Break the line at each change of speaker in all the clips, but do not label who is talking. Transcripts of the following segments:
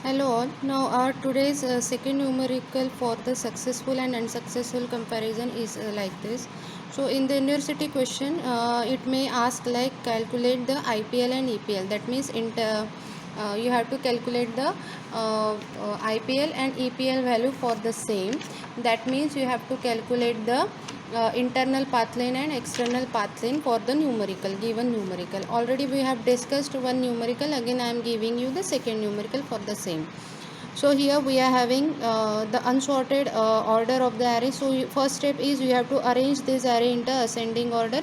Hello all. Now our today's second numerical for the successful and unsuccessful comparison is like this. So in the university question, it may ask like calculate the IPL and EPL. That means you have to calculate the IPL and EPL value for the same. That means you have to calculate the internal path lane and external path lane for the given numerical. Already we have discussed one numerical. Again I am giving you the second numerical for the same. So here we are having the unsorted order of the array. So first step is you have to arrange this array into ascending order.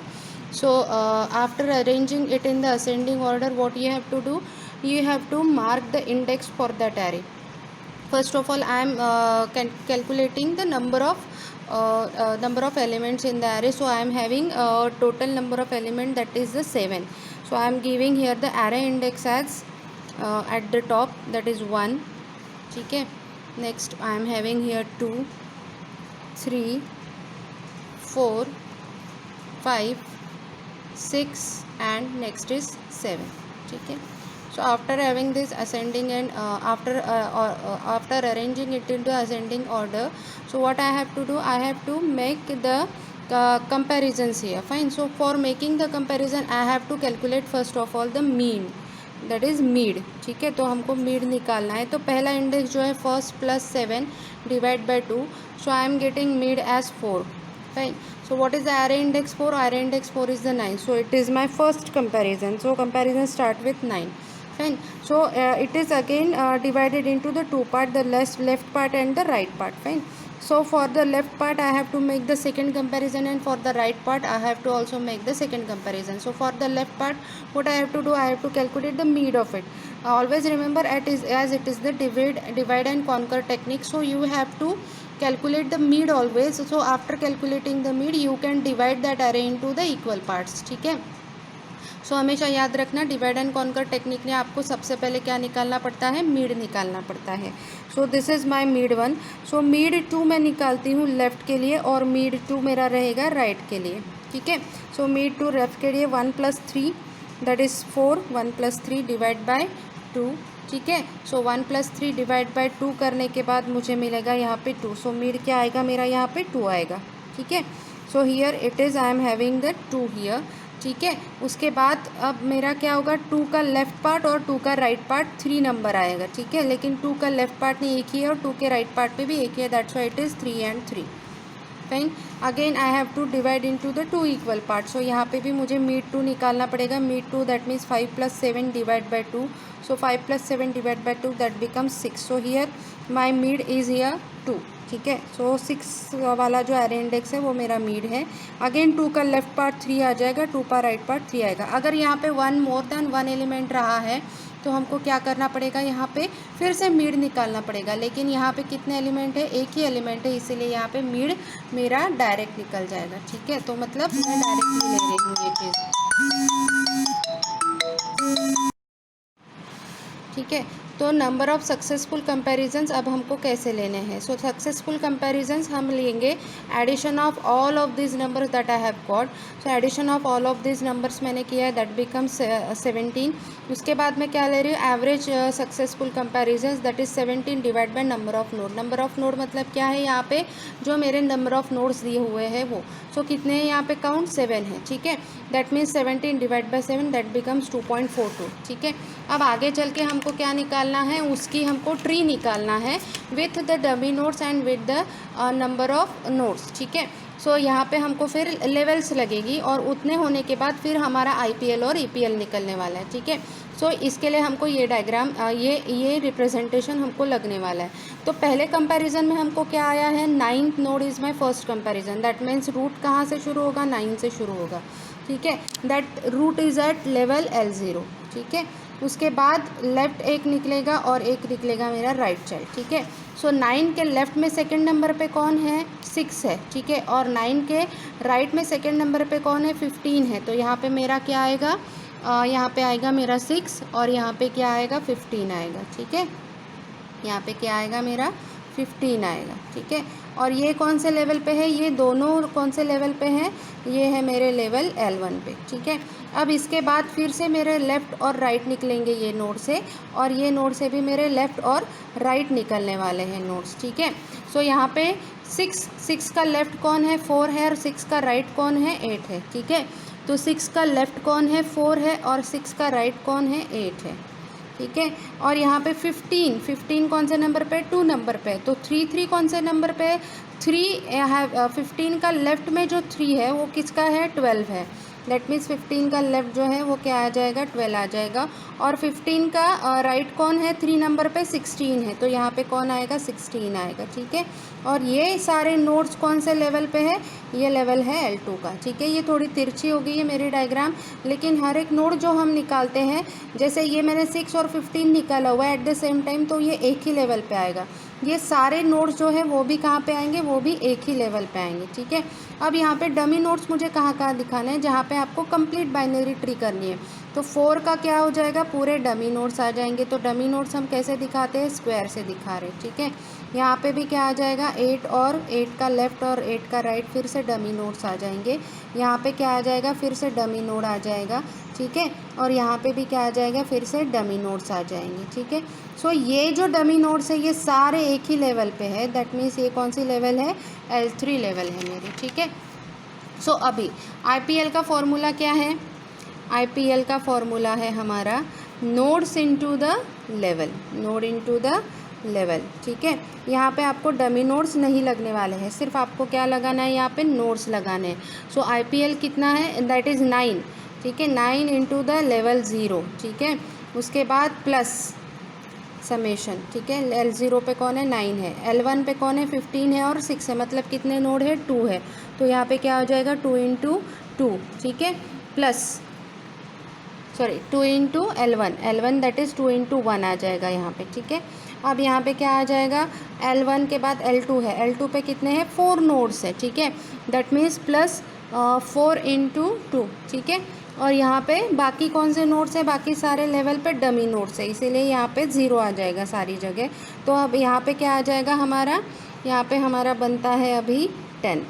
So after arranging it in the ascending order, what you have to do, you have to mark the index for that array. First of all, I am calculating the number of elements in the array. So I am having total number of element, that is the 7. So I am giving here the array index as at the top, that is 1. Okay. Next I am having here 2, 3, 4, 5, 6 and next is 7. Okay. So after having this ascending and after arranging it into ascending order, so what I have to do, I have to make the comparisons here. Fine. So for making the comparison, I have to calculate first of all the mean, that is mid. ठीक है, तो हमको Mead निकालना है. तो पहला index जो है first plus 7 divide by 2. So I am getting mid as 4. Fine. So what is the array index 4? Array index 4 is the 9. So it is my first comparison. So comparison start with 9. Fine. So it is again divided into the two part, the left part and the right part. Fine. So for the left part I have to make the second comparison, and for the right part I have to also make the second comparison. So for the left part, what I have to do, I have to calculate the mean of it. Always remember as it is the divide and conquer technique. So you have to calculate the mean always. So after calculating the mean, you can divide that array into the equal parts. ठीक है. सो हमेशा याद रखना, divide and conquer technique में आपको सबसे पहले क्या निकालना पड़ता है, मीड निकालना पड़ता है. So this is my mid 1. So mid 2 मैं निकालती हूँ लेफ़्ट के लिए और मीड 2 मेरा रहेगा राइट के लिए. ठीक है. सो मीड 2 लेफ़्ट के लिए 1 + 3 दैट इज़ 4. 1 + 3 divide by 2. ठीक है. सो 1 + 3 डिवाइड बाय 2 करने के बाद मुझे मिलेगा यहाँ पे 2. सो मीड क्या आएगा मेरा, यहाँ पे 2 आएगा. ठीक है. So here it is I am having the 2 here. ठीक है. उसके बाद अब मेरा क्या होगा, 2 का लेफ़्ट पार्ट और 2 का राइट पार्ट 3 नंबर आएगा. ठीक है. लेकिन 2 का लेफ़्ट पार्ट नहीं एक ही है और 2 के राइट पार्ट पे भी एक ही है. That's why it is 3 and 3. Fine. Again I have to divide into the 2 equal part. So यहाँ पे भी मुझे मीड 2 निकालना पड़ेगा. Mid 2 that means 5 + 7 divide by 2. So 5 + 7 divide by 2 that becomes 6. So here my mid is here 2. ठीक है. सो 6 वाला जो एरे इंडेक्स है वो मेरा मीड है. अगेन 2 का लेफ़्ट पार्ट 3 आ जाएगा, 2 का राइट पार्ट 3 आएगा. अगर यहाँ पे 1 मोर देन 1 एलिमेंट रहा है तो हमको क्या करना पड़ेगा, यहाँ पे फिर से मीड निकालना पड़ेगा. लेकिन यहाँ पे कितने एलिमेंट है, एक ही एलिमेंट है, इसीलिए यहाँ पे मीड मेरा डायरेक्ट निकल जाएगा. ठीक है. तो मतलब मैं डायरेक्टली ले रही हूँ ये चीज़. ठीक है. तो नंबर ऑफ़ सक्सेसफुल कंपैरिजंस अब हमको कैसे लेने हैं. सो सक्सेसफुल कंपैरिजंस हम लेंगे addition of all of this numbers that I have got. So addition of all of this numbers मैंने किया है, दैट बिकम्स 17. उसके बाद मैं क्या ले रही हूँ, average successful comparisons that is 17 divide by number of node. Number of node मतलब क्या है, यहाँ पे जो मेरे नंबर ऑफ़ नोड्स दिए हुए हैं वो. सो कितने हैं यहाँ पे, काउंट 7 है. ठीक है. That means 17 divide by 7 that becomes 2.42. ठीक है. अब आगे चल के हमको क्या निकालना है, उसकी हमको ट्री निकालना है with the dummy nodes and with the number of nodes. ठीक है. सो यहाँ पे हमको फिर लेवल्स लगेगी और उतने होने के बाद फिर हमारा IPL और EPL निकलने वाला है. ठीक है. सो इसके लिए हमको ये डायग्राम ये रिप्रेजेंटेशन हमको लगने वाला है. तो पहले कंपैरिजन में हमको क्या आया है, 9th node is my first comparison. That means root कहाँ से शुरू होगा, 9 से शुरू होगा. ठीक है. That root is at level L0. ठीक है. उसके बाद लेफ़्ट एक निकलेगा और एक निकलेगा मेरा राइट चाइल्ड. ठीक है. सो 9 के लेफ़्ट में सेकंड नंबर पे कौन है, 6 है. ठीक है. और 9 के राइट में सेकंड नंबर पे कौन है, 15 है. तो यहाँ पे मेरा क्या आएगा, यहाँ पे आएगा मेरा 6 और यहाँ पे क्या आएगा, 15 आएगा. ठीक है. यहाँ पे क्या आएगा मेरा 15 आएगा. ठीक है. और ये कौन से लेवल पे है, ये दोनों कौन से लेवल पे हैं, ये है मेरे लेवल L1 पे. ठीक है. अब इसके बाद फिर से मेरे लेफ़्ट और राइट निकलेंगे ये नोड से, और ये नोड से भी मेरे लेफ़्ट और राइट निकलने वाले हैं नोड्स, ठीक है। सो यहाँ पे 6 का लेफ़्ट कौन है, 4 है, और 6 का राइट कौन है, 8 है, ठीक है। तो 6 का लेफ़्ट कौन है, 4 है, और 6 का राइट कौन है, 8 है, ठीक है। और यहाँ पे 15 कौन से नंबर पे, 2 नंबर पे, तो 3 कौन से नंबर पे, 15 का लेफ़्ट में जो 3 है वो किसका है, 12 है। दैट मीन्स 15 का लेफ़्ट जो है वो क्या आ जाएगा, 12 आ जाएगा। और 15 का राइट कौन है, 3 नंबर पे 16 है, तो यहाँ पे कौन आएगा, 16 आएगा, ठीक है। और ये सारे नोड्स कौन से लेवल पे है, ये लेवल है L2 का, ठीक है। ये थोड़ी तिरछी हो गई है मेरी डायग्राम, लेकिन हर एक नोड जो हम निकालते हैं, जैसे ये मैंने 6 और 15 निकाला हुआ है एट द सेम टाइम, तो ये एक ही लेवल पे आएगा। ये सारे नोड्स जो है वो भी कहाँ पे आएंगे, वो भी एक ही लेवल पे आएंगे, ठीक है। अब यहाँ पे डमी नोड्स मुझे कहाँ कहाँ दिखाने हैं, जहाँ पे आपको कंप्लीट बाइनरी ट्री करनी है। तो 4 का क्या हो जाएगा, पूरे डमी नोड्स आ जाएंगे। तो डमी नोड्स हम कैसे दिखाते हैं, स्क्वायर से दिखा रहे हैं, ठीक है। यहाँ पे भी क्या आ जाएगा, 8 और 8 का लेफ़्ट और 8 का राइट, फिर से डमी नोड्स आ जाएंगे। यहाँ पे क्या आ जाएगा, फिर से डमी नोड आ जाएगा, ठीक है। और यहाँ पे भी क्या आ जाएगा, फिर से डमी नोड्स आ जाएंगे, ठीक है। सो ये जो डमी नोड्स है ये सारे एक ही लेवल पे है, दैट मीन्स ये कौन सी लेवल है, L3 लेवल है मेरी, ठीक है। सो अभी IPL का फॉर्मूला क्या है, IPL का फॉर्मूला है हमारा nodes into the level, node into the level, ठीक है। यहाँ पे आपको डमी नोड्स नहीं लगने वाले हैं, सिर्फ आपको क्या लगाना है, यहाँ पे नोड्स लगाने हैं। सो IPL कितना है, दैट इज़ 9, ठीक है, 9 इंटू द लेवल 0, ठीक है। उसके बाद प्लस समेशन, ठीक है। L0 पे कौन है, 9 है, L1 पे कौन है, 15 है और 6 है, मतलब कितने नोड है, 2 है। तो यहाँ पे क्या हो जाएगा, 2 इंटू 2, ठीक है, plus 2 into L1 that is 2 into 1 आ जाएगा यहाँ पे, ठीक है। अब यहाँ पे क्या आ जाएगा, L1 के बाद L2 है, L2 पे कितने हैं, 4 नोड्स है, ठीक है। दैट मीन्स प्लस 4 इंटू 2, ठीक है। और यहाँ पे बाकी कौन से नोड्स हैं, बाकी सारे लेवल पे डमी नोड्स है, इसीलिए यहाँ पे 0 आ जाएगा सारी जगह। तो अब यहाँ पे क्या आ जाएगा हमारा, यहाँ पे हमारा बनता है अभी 10,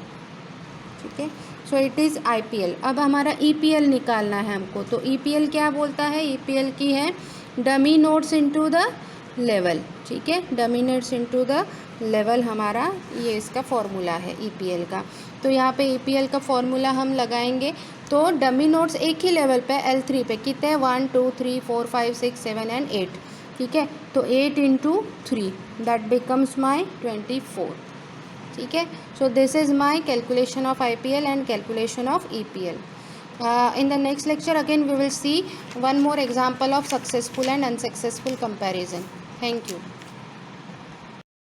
ठीक है। So it is IPL। अब हमारा EPL निकालना है हमको, तो EPL क्या बोलता है, EPL की है dummy nodes into the level, ठीक है, dummy nodes into the level, हमारा ये इसका फॉर्मूला है EPL का। तो यहाँ पे EPL का फॉर्मूला हम लगाएंगे, तो डमी नोड्स एक ही लेवल पे L3 पे कितने हैं, 1 2 3 4 5 6 7 एंड 8, ठीक है। तो 8 इंटू 3 दैट बिकम्स माई 24, ठीक है। So this is my calculation of IPL and calculation of EPL. In the next lecture again we will see one more example of successful and unsuccessful comparison. Thank you.